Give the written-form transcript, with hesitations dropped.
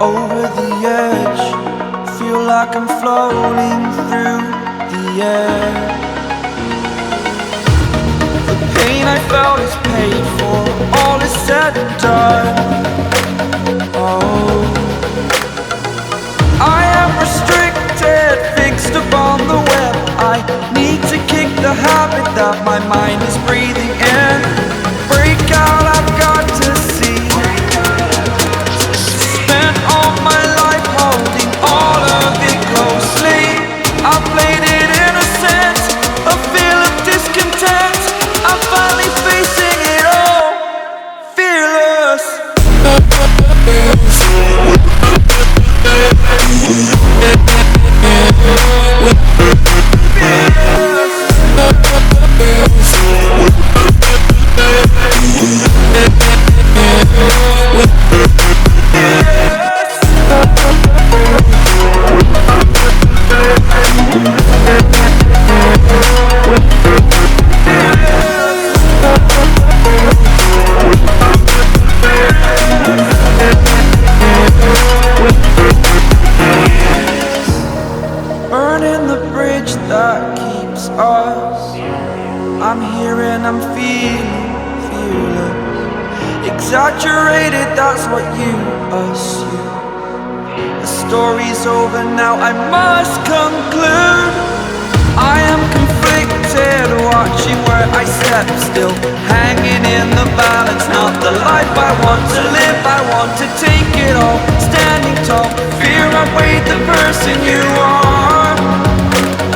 Over the edge, feel like I'm floating through the air. The pain I felt is paid for, all is said and done. Oh, I am restricted, fixed upon the web. I need to kick the habit that my mind is breathing in. Break out, I've got to see. Spent all my life holding all of it closely. I played it innocent, a feel of discontent. I'm finally facing it all, fearless. Burning the bridge that keeps us. I'm here and I'm feeling fearless. Exaggerated, that's what you assume. The story's over now, I must conclude. I am conflicted, watching where I step still, hanging in the balance. Not the life I want to live, I want to take it all. Standing tall, fear I weighed the